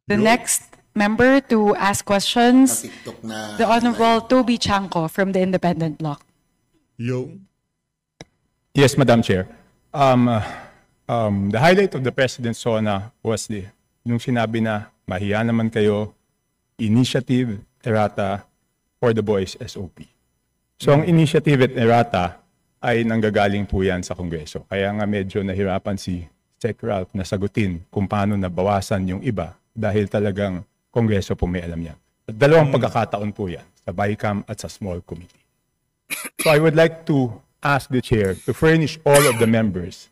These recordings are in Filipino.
The next member to ask questions, the Honorable Toby Chanco from the Independent Bloc. Yes, Madam Chair. The highlight of the President's SONA was nung sinabi na mahiya naman kayo, initiative, errata, for the boys SOP. So ang initiative at errata ay nanggagaling po yan sa Kongreso. Kaya nga medyo nahirapan si Sec. Ralph na sagutin kung paano nabawasan yung iba dahil talagang Kongreso po may alam yan. Dalawang pagkakataon po yan, sa BICAM at sa small committee. So I would like to ask the Chair to furnish all of the members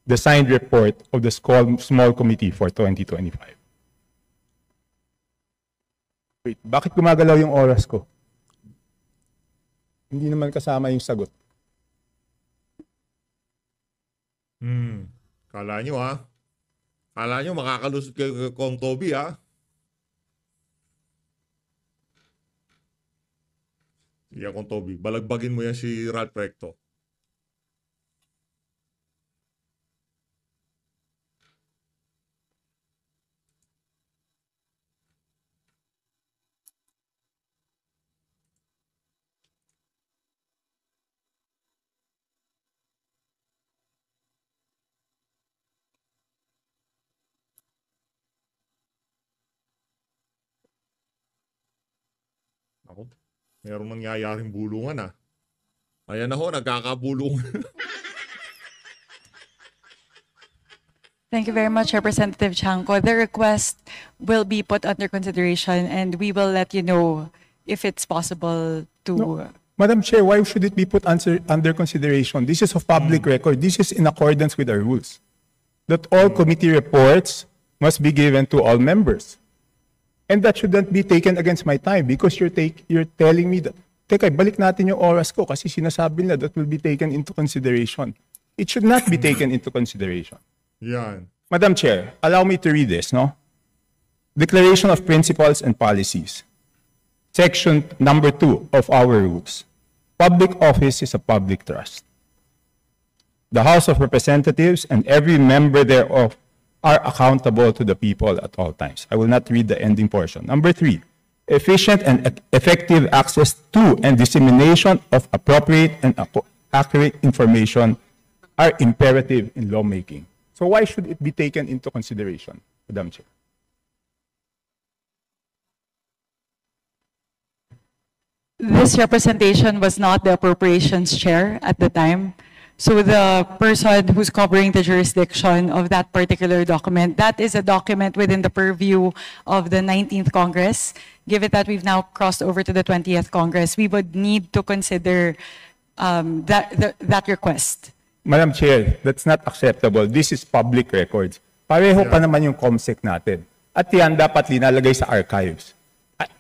the signed report of the small committee for 2025. Wait, bakit gumagalaw yung oras ko? Hindi naman kasama yung sagot. Kala nyo ha? Kala nyo makakalusot kayo kay Kong Toby ha? Sige Kong Toby, balagbagin mo yan si Ralph Recto. Ako, mayroong nangyayaring bulungan ah. Ayan na ho, nagkakabulungan. Thank you very much, Representative Chanco. The request will be put under consideration and we will let you know if it's possible to... No. Madam Chair, why should it be put under consideration? This is of public record. This is in accordance with our rules. That all committee reports must be given to all members. And that shouldn't be taken against my time because you're telling me that, teka, balik natin yung oras ko kasi sinasabi nila that will be taken into consideration. It should not be taken into consideration. Yan. Madam Chair, allow me to read this, no? Declaration of Principles and Policies. Section number 2 of our rules. Public office is a public trust. The House of Representatives and every member thereof are accountable to the people at all times. I will not read the ending portion. Number 3, efficient and effective access to and dissemination of appropriate and accurate information are imperative in lawmaking. So why should it be taken into consideration, Madam Chair? This representation was not the Appropriations Chair at the time. So the person who's covering the jurisdiction of that particular document, that is a document within the purview of the 19th Congress. Given that we've now crossed over to the 20th Congress, we would need to consider that request. Madam Chair, that's not acceptable. This is public records. Pareho pa naman yung COMSEC natin. At yan dapat linalagay sa archives.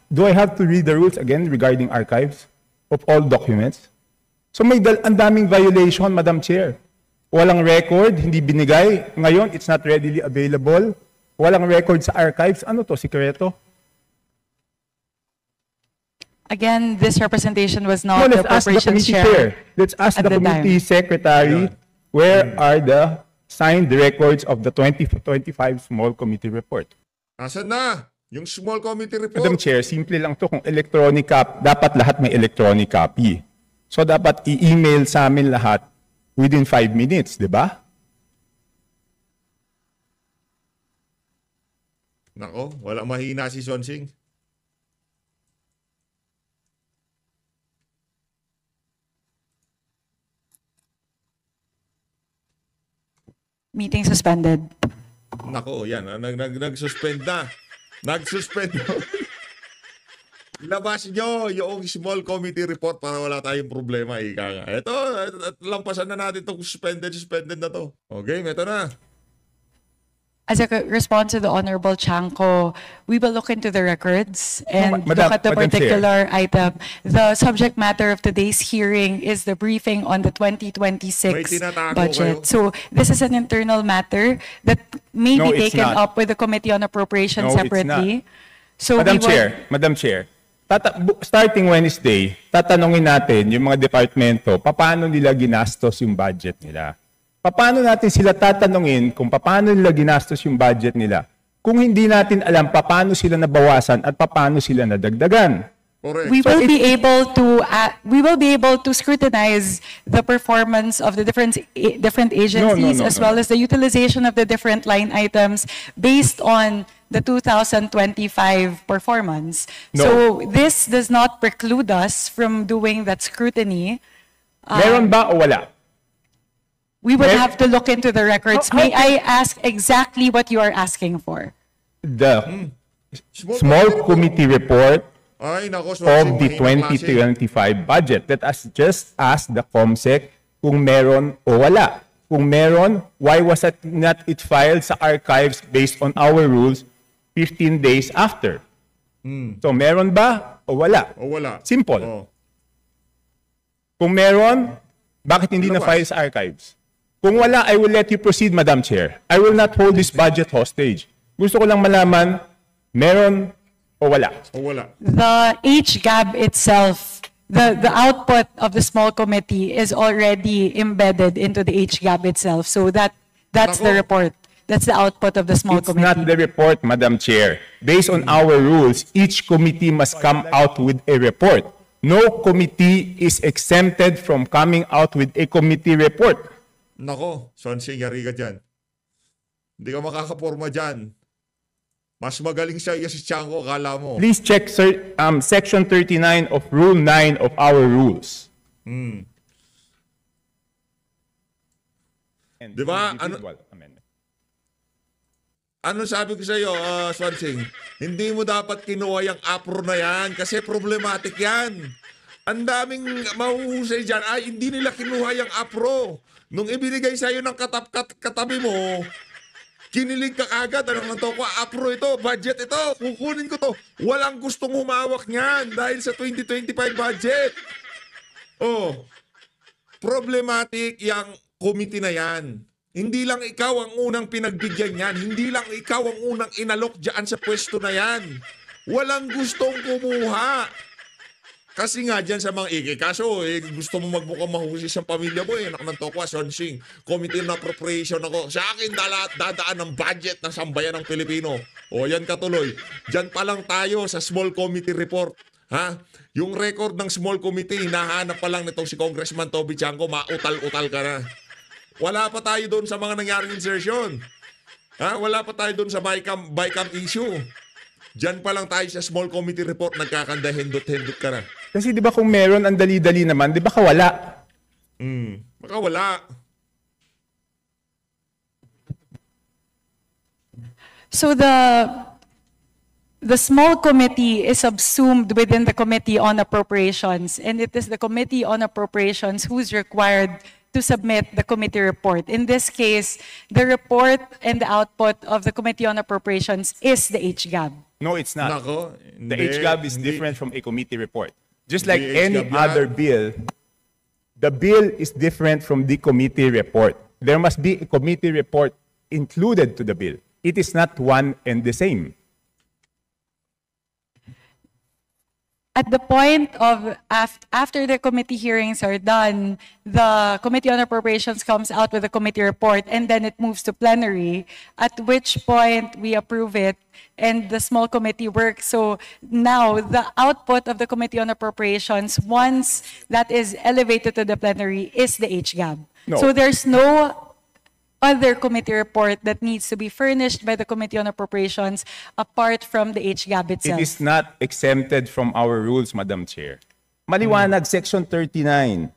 Do I have to read the rules again regarding archives of all documents? So may ang daming violation, Madam Chair. Walang record, hindi binigay. Ngayon, it's not readily available. Walang record sa archives. Ano to, sikreto? Again, this representation was not the Appropriations Chair. Let's ask the committee secretary, where are the signed records of the 2025 small committee report? Asan na? Yung small committee report? Madam Chair, simple lang to. Kung electronic copy, dapat lahat may electronic copy. So dapat i-email sa amin lahat within 5 minutes, di ba? Nako, wala mahina si Sonsing. Meeting suspended. Nako, yan. Nag-suspend na. Nag-suspend na. Labas nyo yung small committee report para wala tayong problema. Ika nga. Ito, lampasan na natin itong suspended na to. Okay, ito na. As a response to the Honorable Chanco, we will look into the records and look at the particular item. The subject matter of today's hearing is the briefing on the 2026 budget. So this is an internal matter that may be taken up with the Committee on Appropriations separately. So Madam Chair, starting Wednesday, tatanungin natin yung mga departamento, paano nila ginastos yung budget nila. Paano natin sila tatanungin kung paano nila ginastos yung budget nila kung hindi natin alam paano sila nabawasan at paano sila nadagdagan. Correct. We will be able to scrutinize the performance of the different agencies as well as the utilization of the different line items based on the 2025 performance. No. So this does not preclude us from doing that scrutiny. Meron ba o wala? We would Mer- have to look into the records. How May can- I ask exactly what you are asking for? The small committee report Ay, nako, of the mahinang klase. 2025 budget. Let us just ask the COMSEC kung meron o wala. Kung meron, why was it not filed sa archives based on our rules 15 days after? So meron ba o wala? O wala. Simple. Oh. Kung meron, bakit hindi Labas. na-file sa archives? Kung wala, I will let you proceed, Madam Chair. I will not hold this budget hostage. Gusto ko lang malaman, meron o wala. O wala. The HGAB itself, the output of the small committee is already embedded into the HGAB itself. So that's the Nako. report. That's the output of the small It's not committee. the report, Madam Chair. Based on our rules, each committee must come out with a report. No committee is exempted from coming out with a committee report. Nako, Swansea, yari ka dyan. Hindi ka makakaporma dyan. Mas magaling sa iyo si Chanko, kala mo. Please check Section 39 of Rule 9 of our rules. And Di ba? individual amendment. Ano sabi ko sa iyo, Swansea? Hindi mo dapat kinuha yung APRO na yan kasi problematic yan. Ang daming mahuhusay dyan. Ay, hindi nila kinuha yung APRO. Nung ibinigay sa iyo ng katabi mo, kinilig ka agad. Anong nanto ko? APRO ito, budget ito. Kukunin ko to. Walang gustong humawak niyan dahil sa 2025 budget. Oh, problematic yung committee na yan. Hindi lang ikaw ang unang pinagbigyan yan. Hindi lang ikaw ang unang inalok dyan sa pwesto na yan. Walang gustong kumuha. Kasi nga dyan sa mga kaso gusto mo magmukhang mahusay sa pamilya mo Anak ng Tokwa, Sonsing, Committee on Appropriation ako. Sa akin dadaan ng budget ng sambayan ng Pilipino. O yan katuloy. Dyan pa lang tayo sa small committee report. Ha? Yung record ng small committee, hinahanap pa lang nitong si Congressman Toby Chanco, mautal-utal ka na. Wala pa tayo doon sa mga nangyaring insertion. Ha? Wala pa tayo doon sa bycam issue. Diyan pa lang tayo sa small committee report, nagkakanda, hendot-hendot ka na. Kasi di ba kung meron, ang dali-dali naman, di ba kawala? Baka wala. So the small committee is subsumed within the Committee on Appropriations, and it is the Committee on Appropriations who's required to submit the committee report. In this case, the report and the output of the Committee on Appropriations is the HGAB. No, it's not. Nako, The HGAB is different from a committee report. Just like Hindi any HGAB yan. other bill, the bill is different from the committee report. There must be a committee report included to the bill. It is not one and the same. At the point of after the committee hearings are done, the Committee on Appropriations comes out with a committee report, and then it moves to plenary, at which point we approve it and the small committee works. So now the output of the Committee on Appropriations, once that is elevated to the plenary, is the HGAB. No. So there's no other committee report that needs to be furnished by the Committee on Appropriations apart from the HGAB It itself. is not exempted from our rules, Madam Chair. Maliwanag, Section 39.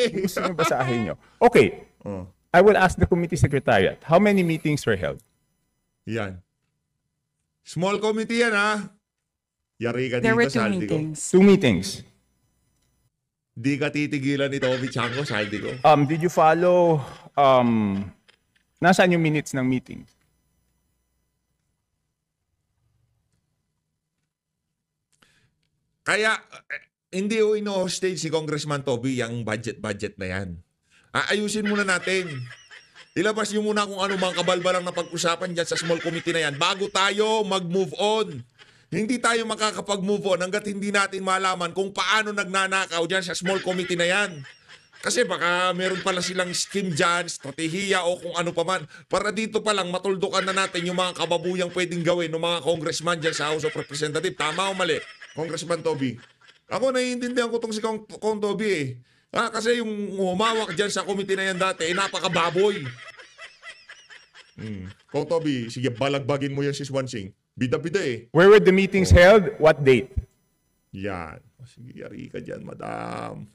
Gusto nyo basahin nyo? Okay. I will ask the committee secretariat, how many meetings were held? Yan. Small committee yan, ha? Yari ka There dito, were 2 saldi ko. meetings. 2 meetings. Di ka titigilan ni Toby Chanco, saldi ko. Did you follow, nasaan yung minutes ng meeting? Kaya, hindi o ino-hostage si Congressman Toby yung budget na yan. Ayusin muna natin. Ilabas niyo muna kung ano mang kabalbalang na pag-usapan dyan sa small committee na yan bago tayo mag-move on. Hindi tayo makakapag-move on hanggat hindi natin malaman kung paano nagnanakaw dyan sa small committee na yan. Kasi baka meron pala silang scheme dyan, strategiya o kung ano pa man. Para dito pa lang matuldukan na natin yung mga kababuyang pwedeng gawin ng mga congressman dyan sa House of Representatives. Tama o mali, Congressman Toby? Ako naiintindihan ko tong si Kong Toby eh. Kasi yung humawak dyan sa committee na yan dati, napakababoy. Kong Toby, sige, balagbagin mo yan si Swansing. Bida-bida eh. Where were the meetings held? What date? Yan. Sige, yari ka dyan, madam.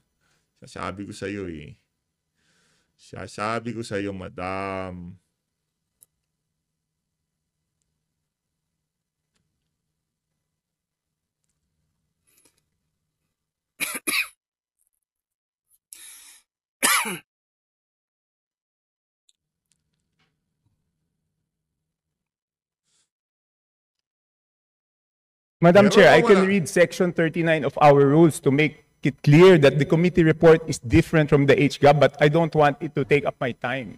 Sasabi ko sa iyo eh. Sasabi ko sa iyo, madam. Madam Meron Chair, o I can wala? read Section 39 of our rules to make it clear that the committee report is different from the HGAB, but I don't want it to take up my time.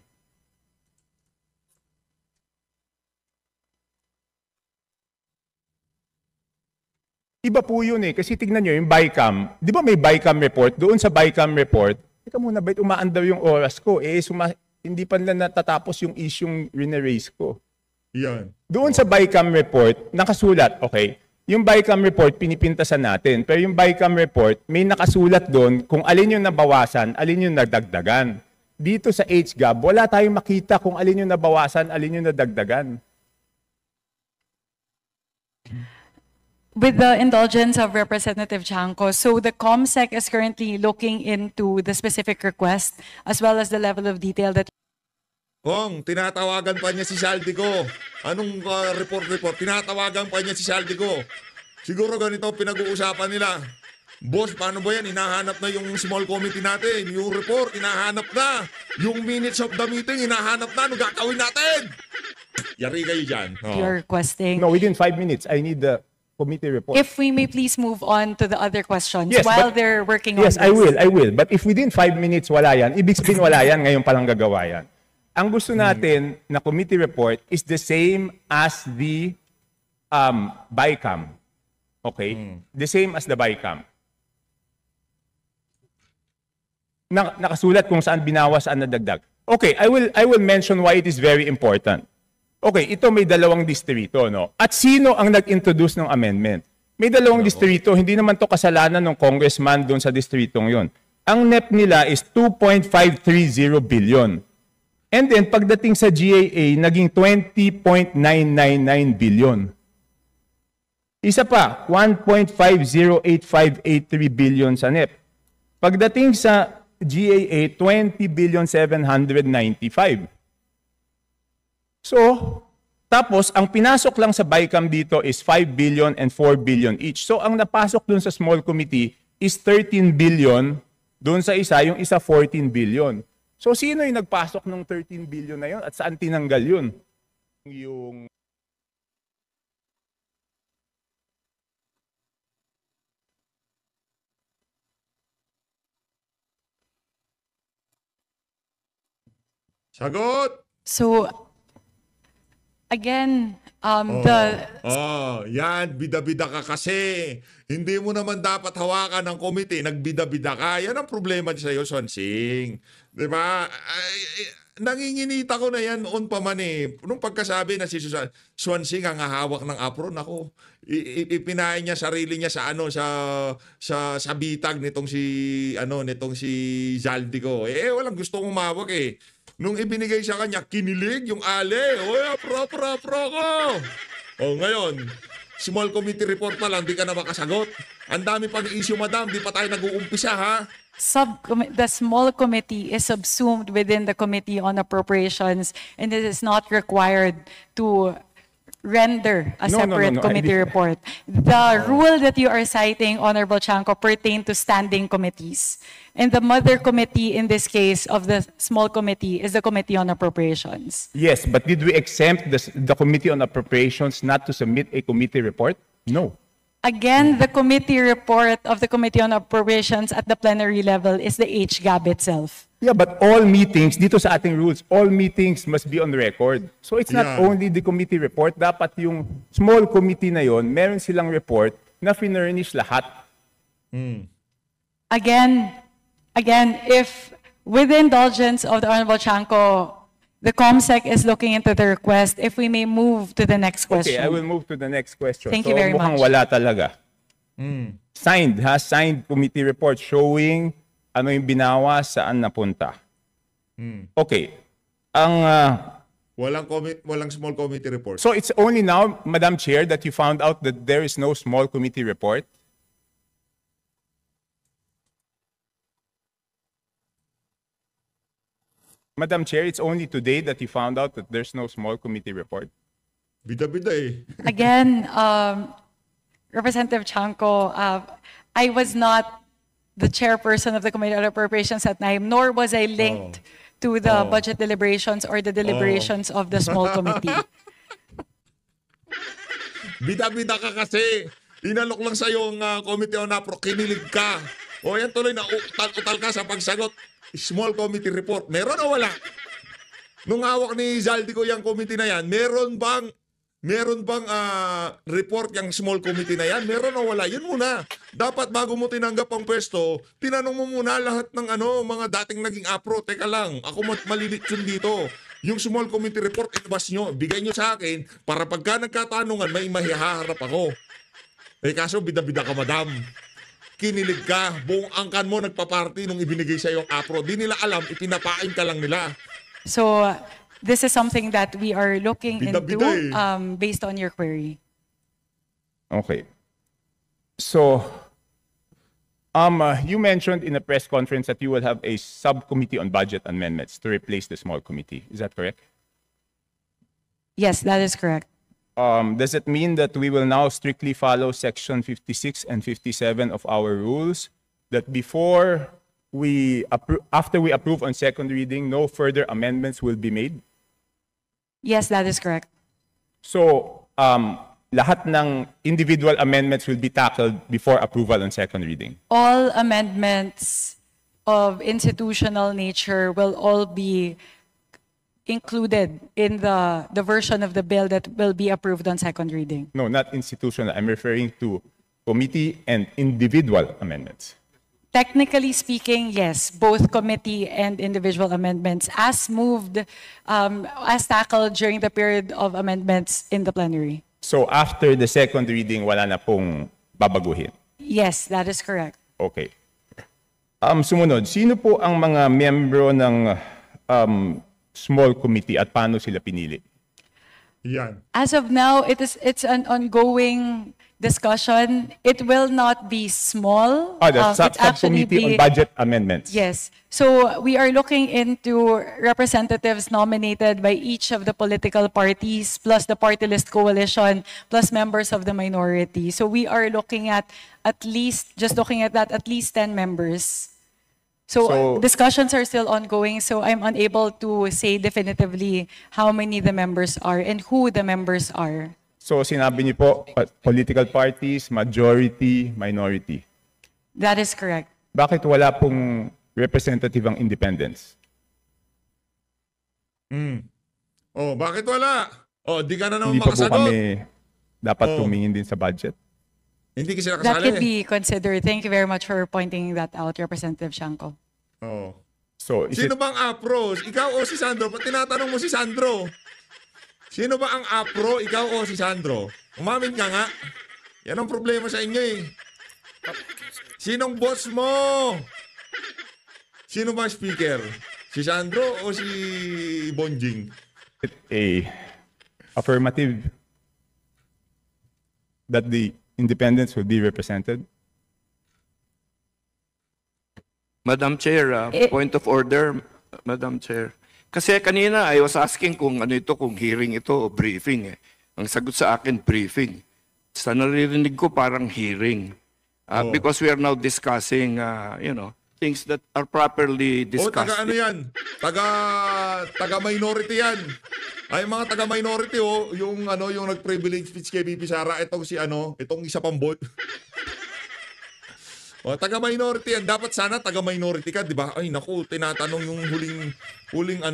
Iba po yun eh, kasi tignan nyo yung BICAM. Di ba may BICAM report? Doon sa BICAM report, teka muna, bait umaandar yung oras ko? Hindi pa nila natatapos yung isyong rineraise ko. Yan. Doon sa BICAM report, nakasulat, okay, yung BICAM report, pinipintasan natin. Pero yung BICAM report, may nakasulat doon kung alin yung nabawasan, alin yung nadagdagan. Dito sa HGAB, wala tayong makita kung alin yung nabawasan, alin yung nadagdagan. With the indulgence of Representative Chanco, so the COMSEC is currently looking into the specific request as well as the level of detail that Kong, tinatawagan pa niya si Saldico. Anong report? Tinatawagan pa niya si Saldico. Siguro ganito pinag-uusapan nila. Boss, paano ba yan? Hinahanap na yung small committee natin. Yung report, hinahanap na. Yung minutes of the meeting, hinahanap na. Ano gagawin natin? Yari kayo dyan. you're requesting. No, within 5 minutes, I need the committee report. If we may please move on to the other questions Yes, while but- they're working on Yes, this. I will. But if within 5 minutes wala yan, ibig sabihin wala yan, ngayon palang gagawa yan. Ang gusto natin na committee report is the same as the BICAM. Okay? The same as the BICAM. Nakasulat kung saan binawas, saan nadagdag. Okay, I will mention why it is very important. Okay, ito may dalawang distrito, no? At sino ang nag-introduce ng amendment? May dalawang distrito, hindi naman to kasalanan ng congressman doon sa distritong yon. Ang NEP nila is 2.530 billion. And then, pagdating sa GAA, naging 20.999 billion. Isa pa, 1.508583 billion sa NEP. Pagdating sa GAA, 20.795. So, tapos, ang pinasok lang sa BICAM dito is 5 billion and 4 billion each. So, ang napasok dun sa small committee is 13 billion. Dun sa isa, yung isa 14 billion. So, sino yung nagpasok ng 13 billion na yun at saan tinanggal yun? Yung Sagot! So, again, the Yan, bida-bida ka kasi. Hindi mo naman dapat hawakan ng committee, nagbida-bida ka. Yan ang problema sa iyo, Swansing. Di ba? Nanginginita ko na yan noon pa man eh. Nung pagkasabi na si Swansing ang hahawak ng apron, ako, ipinain niya sarili niya sa sa bitag nitong si Zaldico. Walang gusto kong umawak eh. Nung ibinigay sa kanya, kinilig yung ale. Pro ko. Ngayon, small committee report pa lang, di ka na makasagot. Ang dami pang issue, madam, di pa tayo nag-uumpisa, ha? the small committee is subsumed within the Committee on Appropriations, and it is not required to render a No, no, no, separate no. committee report. The rule that you are citing, Honorable Chanco, pertain to standing committees. And the mother committee in this case of the small committee is the Committee on Appropriations. yes, but did we exempt the Committee on Appropriations not to submit a committee report? No. Again, the committee report of the Committee on Appropriations at the plenary level is the HGAB itself. Yeah, but all meetings, dito sa ating rules, all meetings must be on record. So it's not Yeah. only the committee report, dapat yung small committee na yon, meron silang report na finurnish lahat. Again, Again, if with the indulgence of the Honorable Chanco, the COMSEC is looking into the request, if we may move to the next question. Okay, I will move to the next question. Thank you very mukhang much. wala talaga. Signed committee report showing ano yung binawa, saan napunta. Okay. Walang small committee report. So it's only now, Madam Chair, that you found out that there is no small committee report? Madam Chair, it's only today that you found out that there's no small committee report? Bida-bida eh. Again, Representative Chanco, I was not the chairperson of the Committee on Appropriations at NIME, nor was I linked to the budget deliberations or the deliberations of the small committee. Bida-bida ka kasi. Inalok lang sa'yo ang Committee on Apro. Kinilig ka. O yan tuloy na utal ka sa pagsagot. Small committee report. Meron o wala? Nung hawak ni Zaldico yung committee na yan, meron bang report yung small committee na yan? Meron o wala? Yun muna. Dapat bago mo tinanggap ang pwesto, tinanong mo muna lahat ng mga dating naging apro. Teka lang, ako malilitsyon dito. Yung small committee report, ilabas nyo. Bigay nyo sa akin para pagka nagkatanungan, may mahihaharap ako. Eh kaso, bida-bida ka, madam. Kinilig ka. Buong angkan mo nagpa-party nung ibinigay sa yung apro. Di nila alam, ipinapain ka lang nila. So, this is something that we are looking Bida-bida into based on your query. Okay. So, you mentioned in a press conference that you will have a subcommittee on budget amendments to replace the small committee. Is that correct? Yes, that is correct. Does it mean that we will now strictly follow Section 56 and 57 of our rules, that before after we approve on second reading, no further amendments will be made? Yes, that is correct. So, lahat ng individual amendments will be tackled before approval on second reading? All amendments of institutional nature will all be included in the version of the bill that will be approved on second reading. No, not institutional. I'm referring to committee and individual amendments. Technically speaking, yes, both committee and individual amendments as moved, as tackled during the period of amendments in the plenary. So after the second reading, wala na pong babaguhin? Yes, that is correct. Okay. Sumunod, sino po ang mga miyembro ng small committee at paano sila pinili? Yan. As of now, it's an ongoing discussion. It will not be small. The It's actually subcommittee on budget amendments. Yes. So we are looking into representatives nominated by each of the political parties, plus the party list coalition, plus members of the minority. So we are looking at least 10 members. So discussions are still ongoing, so I'm unable to say definitively how many the members are and who the members are. So sinabi niyo po, political parties, majority, minority. That is correct. Bakit wala pong representative ang independents? Oh, bakit wala? Oh, di ka na naman Hindi pa po makasagot. kami dapat tumingin din sa budget. Hindi kasi That nakasali. could be considered. Thank you very much for pointing that out, Representative Shanko. Oh. So is Sino it, ba ang apro? Ikaw o si Sandro? Pag tinatanong mo si Sandro. Sino ba ang apro? Ikaw o si Sandro? Umamin ka nga. Yan ang problema sa inyo eh. Sinong boss mo? Sino ba ang speaker? Si Sandro o si Bonjing? a affirmative that the independents will be represented? Madam Chair, point of order, Madam Chair. Kasi kanina I was asking kung ano ito, kung hearing ito o briefing. Ang sagot sa akin, briefing. Sa naririnig ko parang hearing. Because we are now discussing, things that are properly O discussed. taga ano yan? Taga minority yan. Ay mga taga minority yung nag-privilege speech kay VP Sara, itong isa pang bot. O taga minority yan. Dapat sana taga minority ka, di ba? Ay naku, tinatanong yung huling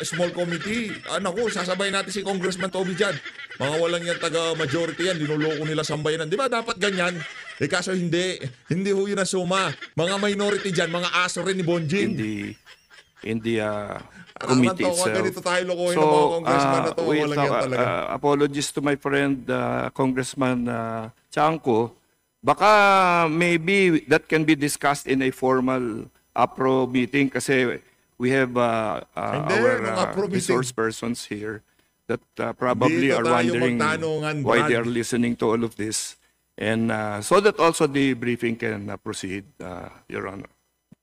small committee. Naku, sasabay natin si Congressman Toby dyan. Mga walang yan taga-majority yan, linuloko nila sambayanan. Di ba dapat ganyan? Eh kaso hindi. Hindi ho yun ang suma. Mga minority dyan, mga aso rin ni Bonjing. Hindi committee itself. Ganito tayo lokohin ng mga congressman na to. Walang yan talaga. Apologies to my friend, Congressman Chanco. Baka maybe that can be discussed in a formal APRO meeting kasi we have our resource persons here that probably Dito are tayo wondering magtanungan, why Brad. they are listening to all of this. And so that also the briefing can proceed, Your Honor.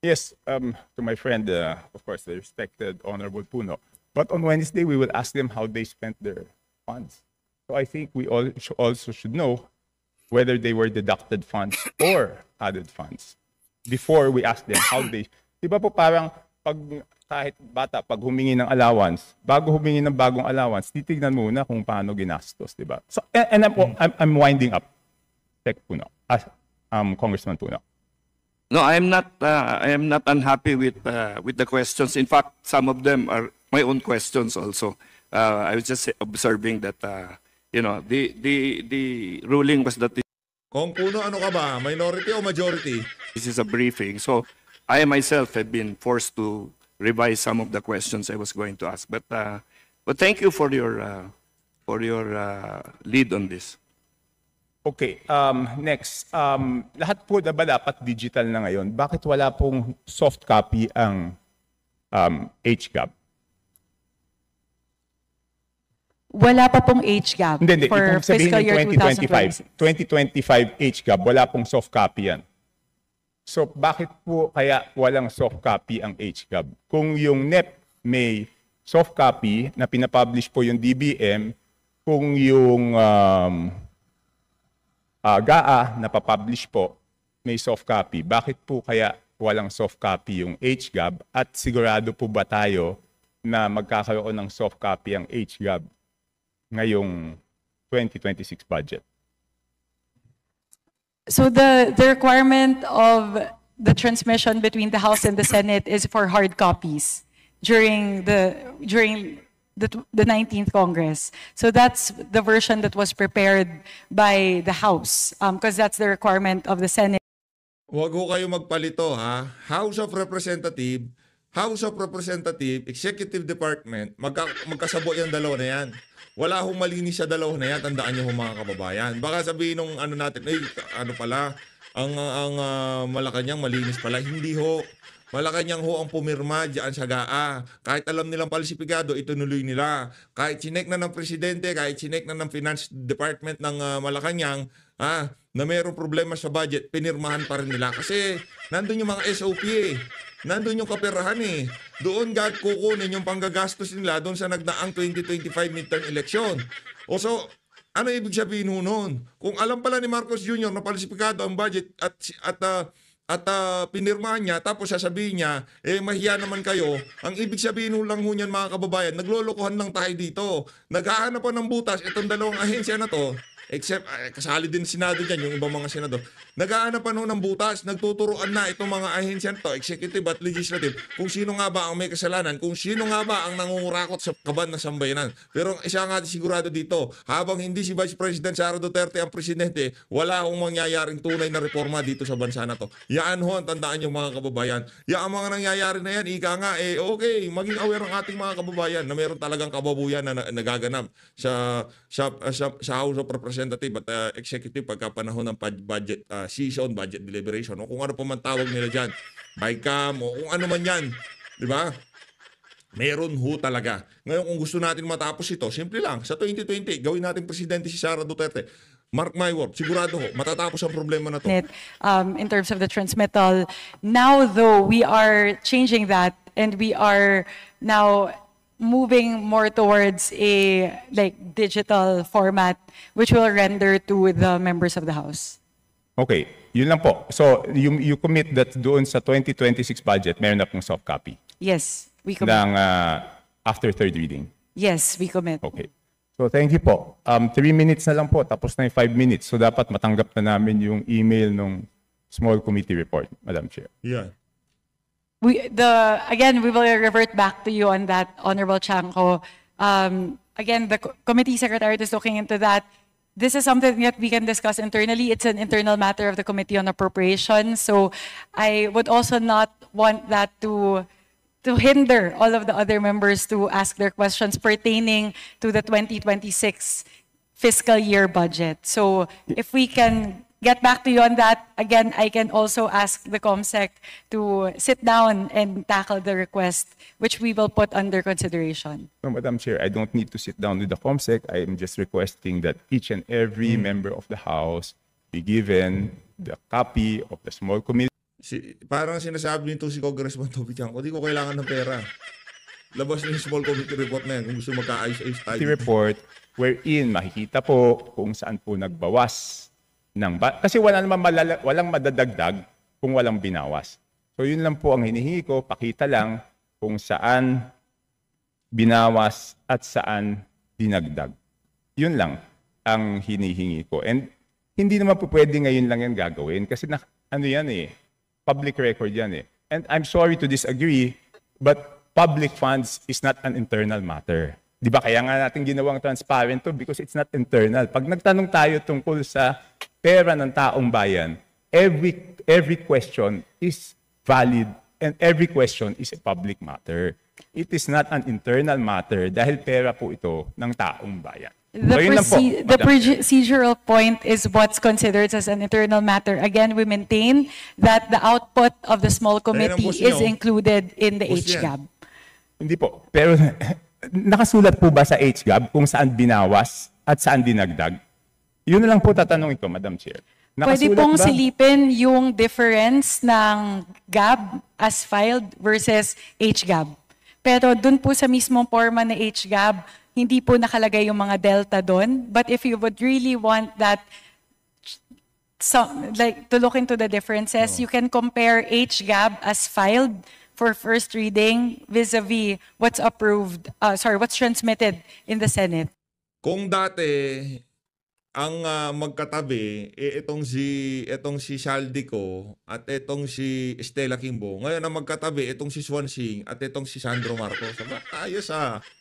Yes, to my friend, of course, the respected Honorable Puno. But on Wednesday, we will ask them how they spent their funds. So I think we all also should know whether they were deducted funds or added funds before we ask them how they... Di ba po parang kahit bata, pag humingi ng allowance, bago humingi ng bagong allowance, titignan muna kung paano ginastos, di ba? So, and I'm winding up. Tech Puno, Congressman Puno. No, I am not unhappy with the questions. In fact, some of them are my own questions also. I was just observing that the ruling was that Kung Puno, ano ka ba? Minority o majority? this is a briefing. So I myself have been forced to revise some of the questions I was going to ask. But thank you for your lead on this. Okay, next. Lahat po na ba dapat digital na ngayon? Bakit wala pong soft copy ang HGAB? Wala pa pong HGAB Hindi. for Kung sabihin fiscal ng year 2025 HGAB, wala pong soft copy yan. So bakit po kaya walang soft copy ang HGAB? Kung yung NEP may soft copy na pinapublish po yung DBM, kung yung GAA na papublish po may soft copy, bakit po kaya walang soft copy yung HGAB? At sigurado po ba tayo na magkakaroon ng soft copy ang HGAB ngayong 2026 budget? So the requirement of the transmission between the House and the Senate is for hard copies during the 19th Congress. So that's the version that was prepared by the House because that's the requirement of the Senate. Huwag ho kayo magpalito, ha? House of Representative, Executive Department, magkasabo yung dalawa na yan. Wala hong malinis sa dalawa na yan, tandaan nyo ho mga kababayan. Baka sabihin nung ano natin, ano pala, ang Malacanang malinis pala. Hindi ho. Malacanang ho ang pumirma dyan sa GAA. Kahit alam nilang palsipikado, itunuloy nila. Kahit sinek na ng Presidente, kahit sinek na ng Finance Department ng Malacanang, na mayroong problema sa budget, pinirmahan pa rin nila. Kasi nandun yung mga SOP Nandun yung kaperahan eh. Doon kukunin yung panggagastos nila doon sa nagdaang 2025 midterm election. O so, ano ibig sabihin nun? Kung alam pala ni Marcos Jr. na palsipikado ang budget at pinirmahan niya, tapos sasabihin niya, mahiya naman kayo, ang ibig sabihin lang ho niyan mga kababayan, naglolokohan lang tayo dito. Naghahanap pa ng butas, itong dalawang ahensya na to, except, kasali din Senado dyan, yung ibang mga Senado, naghahanap pa ng butas, nagtuturuan na itong mga ahensya to, executive at legislative, kung sino nga ba ang may kasalanan, kung sino nga ba ang nangungurakot sa kaban ng sambayanan. Pero isa nga sigurado dito, habang hindi si Vice President Sara Duterte ang presidente, wala akong mangyayaring tunay na reforma dito sa bansa na to. Yan ho, ang tandaan yung mga kababayan. Yan ang mga nangyayari na yan, ika nga, okay, maging aware ang ating mga kababayan na meron talagang kababuyan na nagaganap sa House of Representative at Executive pagka panahon ng budget season, budget deliberation, o kung ano pa man tawag nila dyan, BICAM, o kung ano man yan, di ba? Meron ho talaga. Ngayon, kung gusto natin matapos ito, simple lang, sa 2020, gawin natin presidente si Sara Duterte. Mark my word, sigurado ho, matatapos ang problema na to. In terms of the transmittal, now though, we are changing that and we are now moving more towards a digital format which will render to the members of the House. Okay, yun lang po. So you commit that doon sa 2026 budget, meron na pong soft copy Yes, we commit. ng after third reading. Yes, we commit. Okay. So thank you po. 3 minutes na lang po, tapos na yung 5 minutes. So dapat matanggap na namin yung email ng small committee report, Madam Chair. Yeah. Again, we will revert back to you on that, Honorable Chanco. again, the committee secretariat is looking into that. This is something that we can discuss internally. It's an internal matter of the Committee on Appropriations. So I would also not want that to hinder all of the other members to ask their questions pertaining to the 2026 fiscal year budget. So if we can get back to you on that, again, I can also ask the COMSEC to sit down and tackle the request, which we will put under consideration. No, Madam Chair, I don't need to sit down with the COMSEC. I am just requesting that each and every member of the House be given the copy of the small committee Parang sinasabi nito si Congressman Toby Chanco, di ko kailangan ng pera. Labas na yung small committee report na yan kung gusto magka-ayos-ayos tayo. report wherein makikita po kung saan po nagbawas ng kasi walang madadagdag kung walang binawas. So yun lang po ang hinihingi ko, pakita lang kung saan binawas at saan dinagdag. Yun lang ang hinihingi ko. And hindi naman po pwede ngayon lang yan gagawin kasi ano yan public record yan And I'm sorry to disagree, but public funds is not an internal matter. Di ba kaya nga natin ginawang transparent to because it's not internal. Pag nagtanong tayo tungkol sa pera ng taong bayan, every question is valid and every question is a public matter. It is not an internal matter dahil pera po ito ng taong bayan. The procedural point is what's considered as an internal matter. Again, we maintain that the output of the small committee is included in the HGAB. Hindi po. Pero nakasulat po ba sa HGAB kung saan binawas at saan dinagdag? Yun na lang po tatanungin ko, Madam Chair. Pwede pong silipin yung difference ng GAB as filed versus HGAB. Pero dun po sa mismong forma na HGAB, hindi po nakalagay yung mga delta doon. But if you would really want that, to look into the differences, you can compare HGAB as filed for first reading vis-a-vis what's what's transmitted in the Senate. Kung dati ang magkatabi itong si Saldico at itong si Estela Kimbo. Ngayon ang magkatabi itong si Swansing at itong si Sandro Marcos. Ayos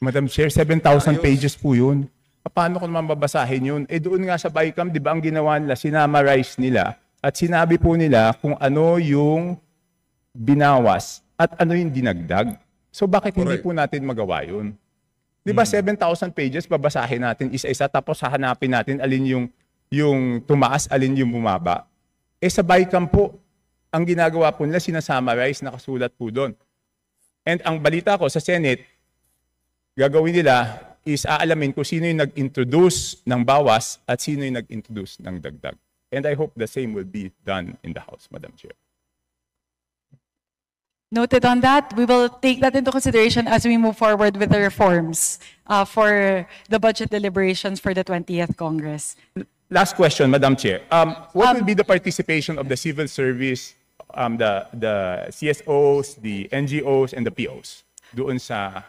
Madam Chair, 7,000 pages po yun. Paano ko naman babasahin yun? Doon nga sa BICAM, di ba ang ginawa nila, sinamarize nila at sinabi po nila kung ano yung binawas at ano yung dinagdag. So bakit hindi po natin magawa yun? Di ba 7,000 pages, babasahin natin isa-isa tapos hahanapin natin alin yung tumaas, alin yung bumaba. Sa BICAM po, ang ginagawa po nila, sinasummarize, nakasulat po doon. And ang balita ko sa Senate, gagawin nila is aalamin kung sino yung nag-introduce ng bawas at sino yung nag-introduce ng dagdag. And I hope the same will be done in the House, Madam Chair. Noted on that. We will take that into consideration as we move forward with the reforms for the budget deliberations for the 20th Congress. Last question, Madam Chair. What will be the participation of the civil service, the CSOs, the NGOs, and the POs doon sa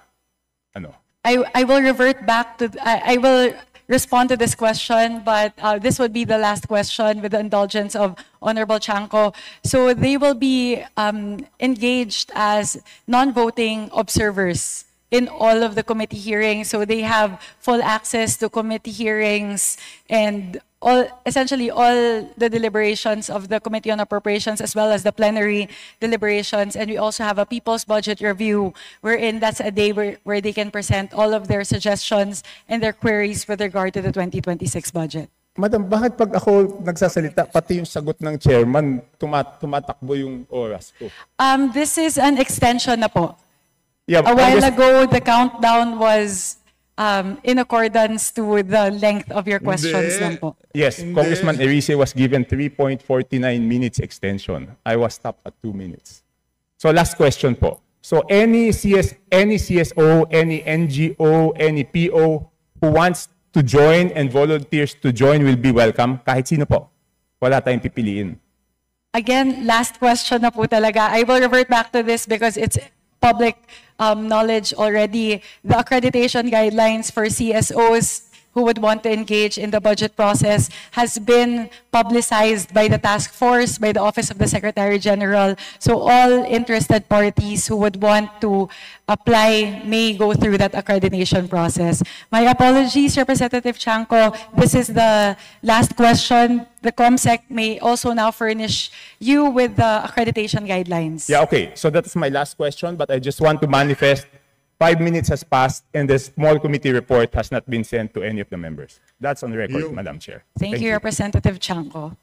ano? I will revert back to I will respond to this question, but this would be the last question with the indulgence of Honorable Chanco. So they will be engaged as non-voting observers in all of the committee hearings. So they have full access to committee hearings and essentially all the deliberations of the Committee on Appropriations as well as the plenary deliberations. And we also have a People's Budget Review wherein that's a day where they can present all of their suggestions and their queries with regard to the 2026 budget. Madam, bakit pag ako nagsasalita, pati yung sagot ng chairman, tumatakbo yung oras ko? This is an extension na po. Yeah, a while ago, the countdown was in accordance to the length of your questions lang po. Yes, Congressman Erice was given 3.49 minutes extension. I was stopped at 2 minutes. So last question po. So any CSO, any NGO, any PO who wants to join and volunteers to join will be welcome. Kahit sino po. Wala tayong pipiliin. Again, last question na po talaga. I will revert back to this because it's public knowledge already. The accreditation guidelines for CSOs who would want to engage in the budget process has been publicized by the task force, by the Office of the Secretary General. So all interested parties who would want to apply may go through that accreditation process. My apologies, Representative Chanco. This is the last question. The COMSEC may also now furnish you with the accreditation guidelines. Yeah, okay. So that's my last question, but I just want to manifest 5 minutes has passed and the small committee report has not been sent to any of the members. That's on record, Madam Chair. Thank you, Representative Chanco.